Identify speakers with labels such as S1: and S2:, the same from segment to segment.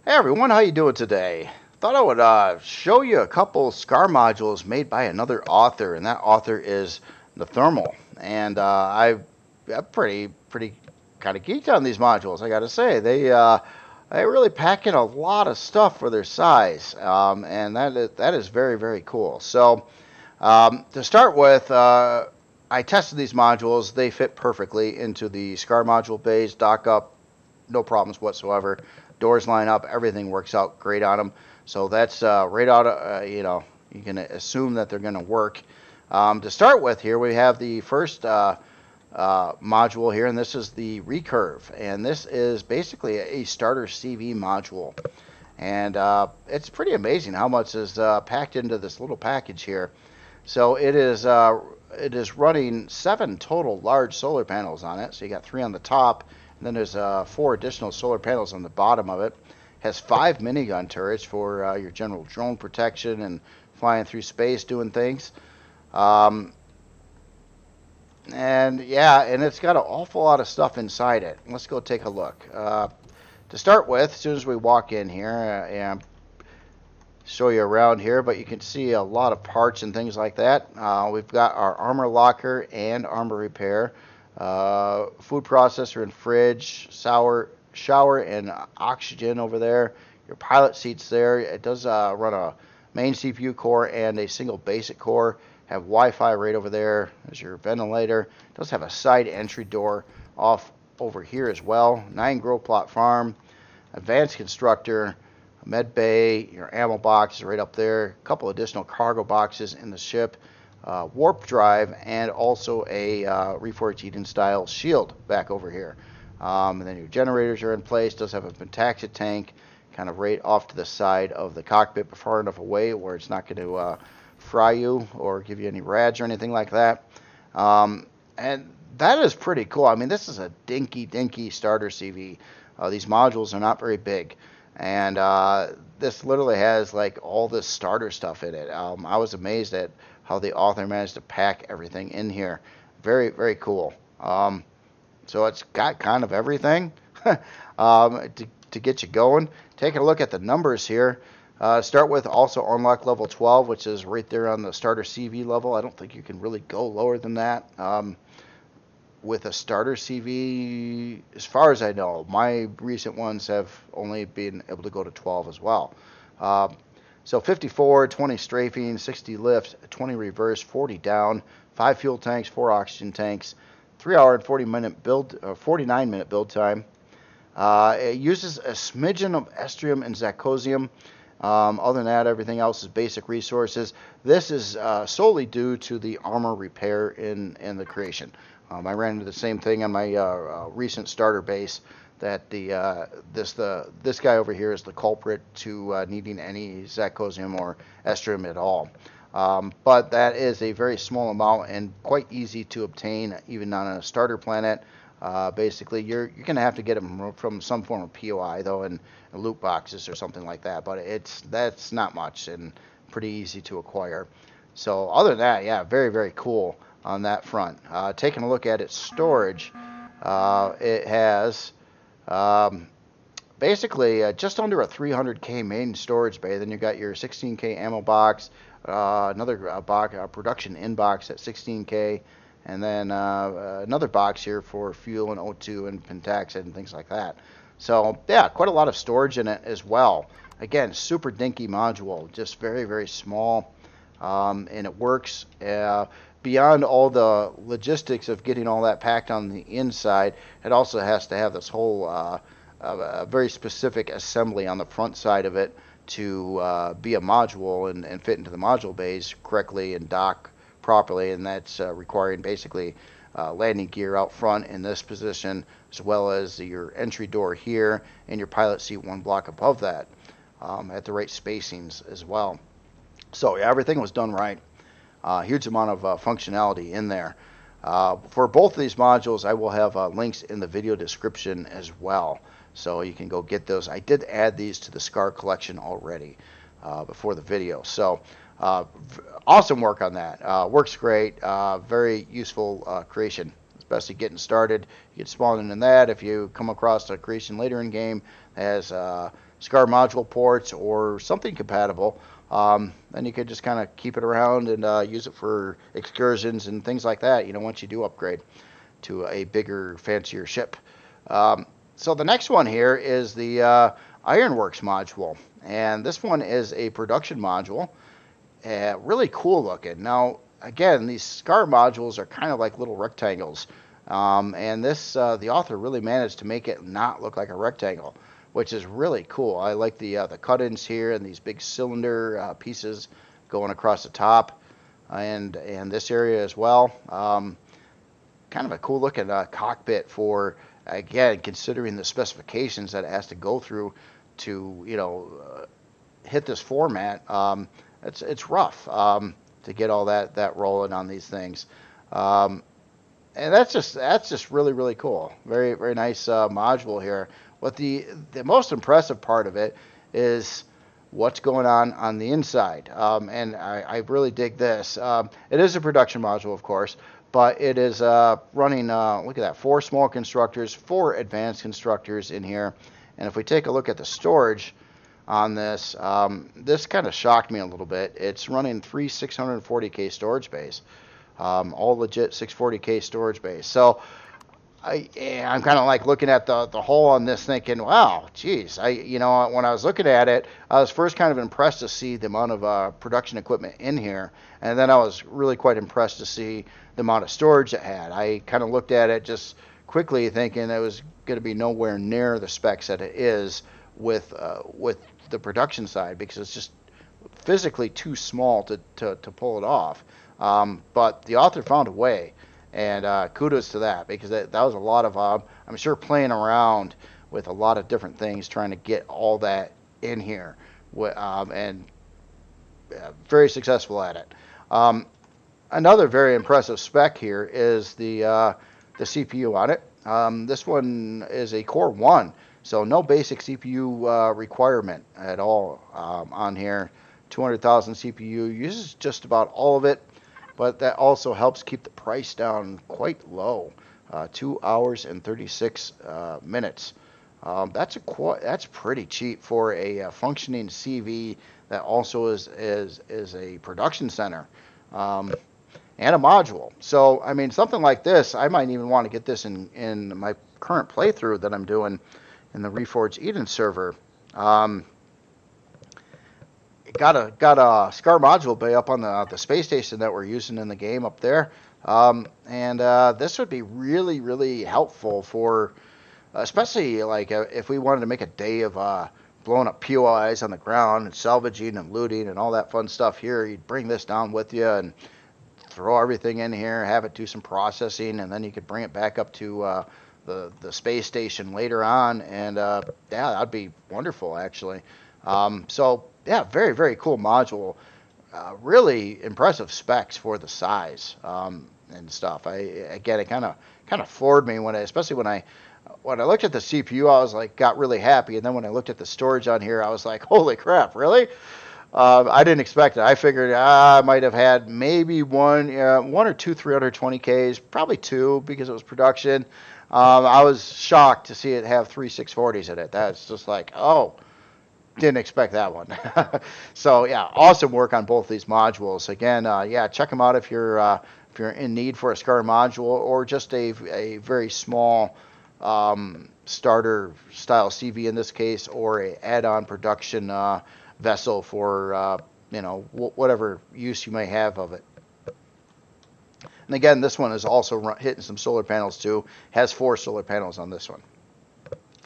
S1: Hey everyone, how you doing today? Thought I would show you a couple Skaar modules made by another author, and that author is Nothemal. And I'm pretty kind of geeked on these modules. I got to say, they really pack in a lot of stuff for their size, and that is very cool. So to start with, I tested these modules. They fit perfectly into the Skaar module bays, dock up, no problems whatsoever. Doors line up, everything works out great on them. So that's right out. You can assume that they're going to work. To start with, here we have the first module here, and this is the Recurve, and this is basically a starter CV module, and it's pretty amazing how much is packed into this little package here. So it is running 7 total large solar panels on it. So you got 3 on the top, and then there's 4 additional solar panels on the bottom of it. Has 5 minigun turrets for your general drone protection and flying through space doing things. Um, and yeah, and it's got an awful lot of stuff inside it. Let's go take a look. To start with, as soon as we walk in here, and show you around here, but you can see a lot of parts and things like that. We've got our armor locker and armor repair, food processor and fridge, shower and oxygen over there. Your pilot seats there. It does run a main CPU core and a single basic core. Have Wi-Fi right over there. There's your ventilator. It does have a side entry door off over here as well. 9 grow plot farm, advanced constructor, med bay, your ammo box is right up there, a couple additional cargo boxes in the ship, warp drive, and also a Reforged Eden style shield back over here. And then your generators are in place. Does have a pentaxid tank kind of right off to the side of the cockpit, but far enough away where it's not going to fry you or give you any rads or anything like that. And that is pretty cool. I mean, this is a dinky starter CV. These modules are not very big. And this literally has like all this starter stuff in it. I was amazed at how the author managed to pack everything in here. Very cool. So it's got kind of everything to get you going. Taking a look at the numbers here. Start with also unlock level 12, which is right there on the starter CV level. I don't think you can really go lower than that. With a starter CV, as far as I know, my recent ones have only been able to go to 12 as well. So 54, 20 strafing, 60 lift, 20 reverse, 40 down, 5 fuel tanks, 4 oxygen tanks, 3 hour and 49 minute build time. It uses a smidgen of estrium and zirconium. Other than that, everything else is basic resources. This is solely due to the armor repair in the creation. I ran into the same thing on my recent starter base, that this guy over here is the culprit to needing any zirconium or estrium at all. But that is a very small amount and quite easy to obtain, even on a starter planet. Basically, you're going to have to get them from some form of POI, though, in loot boxes or something like that. But that's not much and pretty easy to acquire. So other than that, yeah, very cool on that front. Taking a look at its storage, it has basically just under a 300K main storage bay. Then you got your 16K ammo box, another production inbox at 16K, and then another box here for fuel and O2 and pentaxid and things like that. So yeah, quite a lot of storage in it as well. Again, super dinky module, just very small, and it works. Beyond all the logistics of getting all that packed on the inside, it also has to have this whole very specific assembly on the front side of it to be a module and fit into the module bays correctly and dock properly, and that's requiring basically landing gear out front in this position, as well as your entry door here and your pilot seat 1 block above that, at the right spacings as well. So yeah, everything was done right. Huge amount of functionality in there. For both of these modules, I will have links in the video description as well, so you can go get those. I did add these to the Skaar collection already before the video. So awesome work on that. Works great. Very useful creation especially getting started. You can spawn in that. If you come across a creation later in game that has Skaar module ports or something compatible, then you could just kind of keep it around and use it for excursions and things like that, once you do upgrade to a bigger, fancier ship. So the next one here is the Ironworks module, and this one is a production module. Really cool looking. Now, again, these Skaar modules are kind of like little rectangles, and this the author really managed to make it not look like a rectangle, which is really cool. I like the cut-ins here and these big cylinder pieces going across the top, and this area as well. Kind of a cool looking cockpit for, again, considering the specifications that it has to go through to hit this format. It's rough to get all that rolling on these things, and that's just really cool. Very very nice module here. But the most impressive part of it is what's going on the inside, and I really dig this. It is a production module, of course, but it is running. Look at that, 4 small constructors, 4 advanced constructors in here, and if we take a look at the storage on this, this kind of shocked me a little bit. It's running 3 640K storage bays, all legit 640K storage bays. So I'm kind of like looking at the hull on this thinking, wow, geez. When I was looking at it, I was first kind of impressed to see the amount of production equipment in here, and then I was really quite impressed to see the amount of storage it had. I kind of looked at it just quickly thinking it was going to be nowhere near the specs that it is with the production side, because it's just physically too small to pull it off. But the author found a way, and kudos to that, because that was a lot of, I'm sure, playing around with a lot of different things, trying to get all that in here, and very successful at it. Another very impressive spec here is the CPU on it. This one is a Core 1, so no basic CPU requirement at all on here. 200,000 CPU, uses just about all of it, but that also helps keep the price down quite low. 2 hours and 36 minutes. That's pretty cheap for a functioning CV that also is a production center and a module. So I mean, something like this, I might even want to get this in my current playthrough that I'm doing in the Reforged Eden server. Got a Skaar module bay up on the space station that we're using in the game up there, and this would be really helpful for, especially like if we wanted to make a day of blowing up POIs on the ground and salvaging and looting and all that fun stuff here. You'd bring this down with you and throw everything in here, have it do some processing, and then you could bring it back up to the space station later on, and yeah, that'd be wonderful actually. So yeah, very cool module. Really impressive specs for the size and stuff. It kind of floored me especially when I looked at the CPU. I was like, got really happy, and then when I looked at the storage on here, I was like, holy crap, really? I didn't expect it. I figured I might have had maybe one or two 320Ks, probably 2 because it was production. I was shocked to see it have 3 640s in it. That's just like, oh, didn't expect that one. So yeah, awesome work on both these modules. Again, yeah, check them out if you're in need for a Skaar module or just a very small starter style CV in this case, or a add-on production vessel for whatever use you may have of it. And again, this one is also hitting some solar panels too. Has 4 solar panels on this one.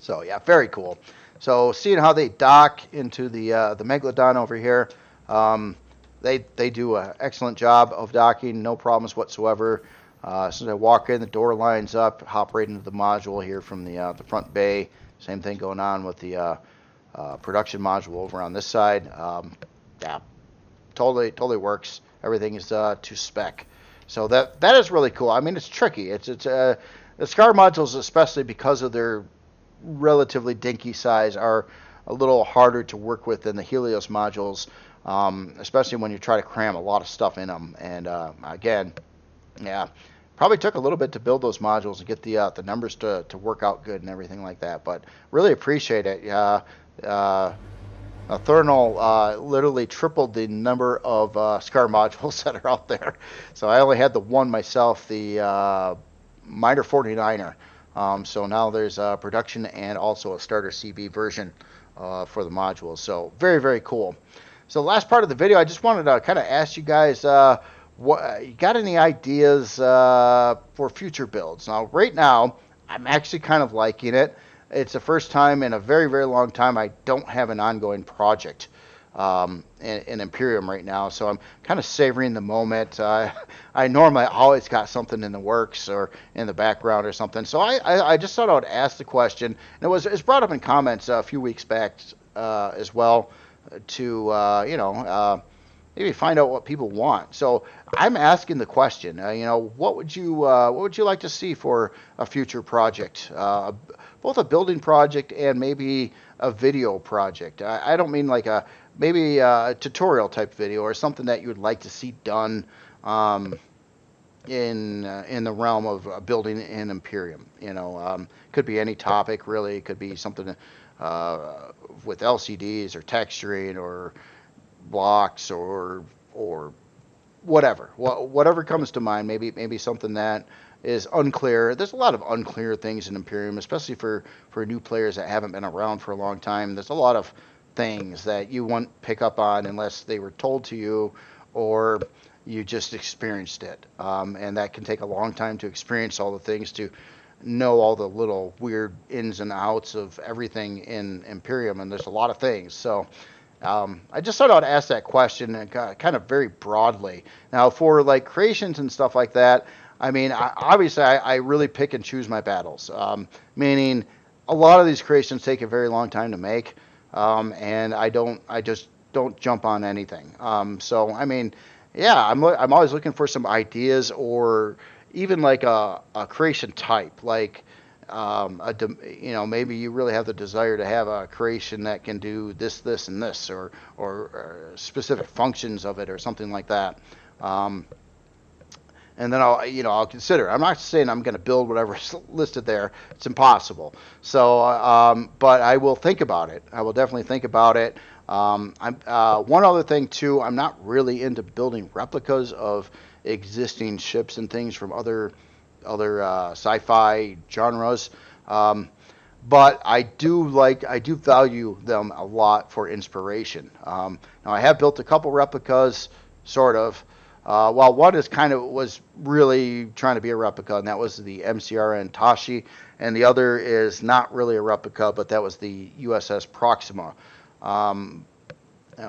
S1: So yeah, very cool. So seeing how they dock into the Megalodon over here, they do an excellent job of docking, no problems whatsoever. As soon as I walk in, the door lines up, hop right into the module here from the front bay. Same thing going on with the production module over on this side. Yeah, totally works. Everything is to spec. So that is really cool. I mean, it's tricky. It's the Skaar modules, especially because of their relatively dinky size, are a little harder to work with than the Helios modules, especially when you try to cram a lot of stuff in them. And again, yeah, Probably took a little bit to build those modules and get the numbers to work out good and everything like that. But really appreciate it. Thurnal literally tripled the number of Skaar modules that are out there. So I only had the one myself, the Miner 49er. So now there's production and also a starter CB version for the modules. So very, very cool. So the last part of the video, I just wanted to kind of ask you guys, what you got any ideas for future builds? Now, right now, I'm actually kind of liking it. It's the first time in a very, very long time I don't have an ongoing project in Empyrion right now, so I'm kind of savoring the moment. I normally always got something in the works or in the background or something, so I just thought I would ask the question, and it's brought up in comments a few weeks back as well to maybe find out what people want. So I'm asking the question, what would you like to see for a future project, both a building project and maybe a video project? I don't mean like maybe a tutorial type video or something that you would like to see done in the realm of building in Empyrion. Could be any topic really. It could be something with LCDs or texturing or blocks or whatever comes to mind. Maybe something that is unclear. There's a lot of unclear things in Empyrion, especially for new players that haven't been around for a long time. There's a lot of things that you won't pick up on unless they were told to you or you just experienced it, and that can take a long time to experience all the things, to know all the little weird ins and outs of everything in Empyrion, and there's a lot of things. So I just thought I'd ask that question, and kind of very broadly. Now, for like creations and stuff like that, I mean, obviously I really pick and choose my battles, meaning a lot of these creations take a very long time to make, and I just don't jump on anything. So I mean, yeah, I'm always looking for some ideas, or even like a creation type, like maybe you really have the desire to have a creation that can do this, and this, or specific functions of it, or something like that. And then I'll consider. I'm not saying I'm going to build whatever's listed there. It's impossible. So, but I will think about it. I will definitely think about it. One other thing too, I'm not really into building replicas of existing ships and things from other sci-fi genres, but I do value them a lot for inspiration. Now I have built a couple replicas, sort of. Well, one was really trying to be a replica, and that was the MCRN Tashi, and the other is not really a replica, but that was the USS Proxima,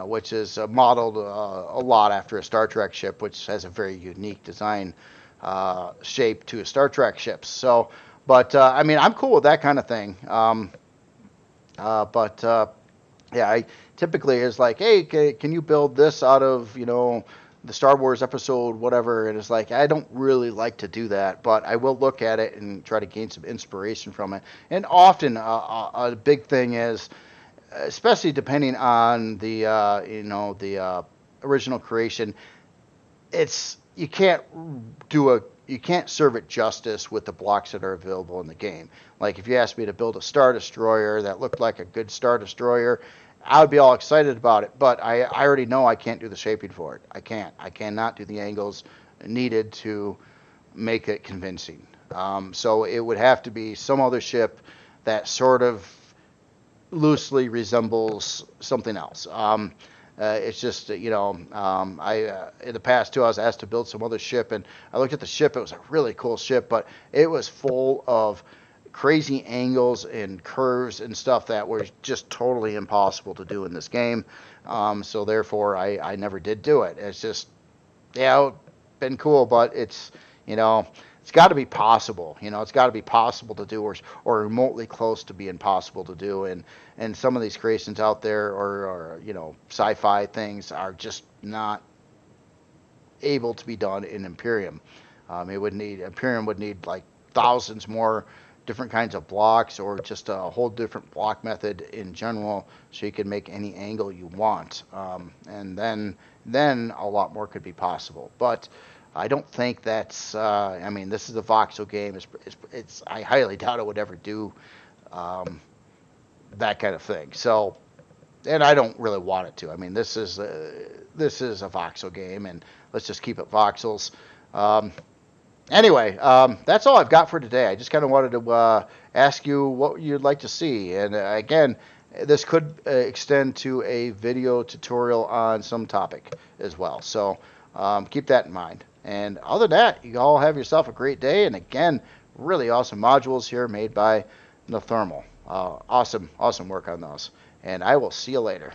S1: which is modeled a lot after a Star Trek ship, which has a very unique design shape to a Star Trek ship. So, but I mean, I'm cool with that kind of thing. Yeah, I typically is like, hey, can you build this out of the Star Wars episode, whatever? And it's like, I don't really like to do that, but I will look at it and try to gain some inspiration from it. And often a big thing is, especially depending on the original creation, you can't serve it justice with the blocks that are available in the game. Like if you asked me to build a Star Destroyer that looked like a good Star Destroyer, I would be all excited about it, but I already know I can't do the shaping for it. I cannot do the angles needed to make it convincing. So it would have to be some other ship that sort of loosely resembles something else. It's just, in the past too, I was asked to build some other ship, and I looked at the ship. It was a really cool ship, but it was full of crazy angles and curves and stuff that were just totally impossible to do in this game. So therefore, I never did do it. It's just, been cool, but it's got to be possible. It's got to be possible to do, or remotely close to being possible to do. And some of these creations out there, or sci-fi things, are just not able to be done in Empyrion. Empyrion would need like thousands more different kinds of blocks, or just a whole different block method in general, so you can make any angle you want. And then a lot more could be possible. But I don't think that's. I mean, this is a voxel game. I highly doubt it would ever do that kind of thing. So, and I don't really want it to. I mean, this is a voxel game, and let's just keep it voxels. Anyway, that's all I've got for today. I just kind of wanted to ask you what you'd like to see, and again, this could extend to a video tutorial on some topic as well. So keep that in mind. And other than that, you all have yourself a great day. And again, really awesome modules here made by Nothemal. Awesome work on those. And I will see you later.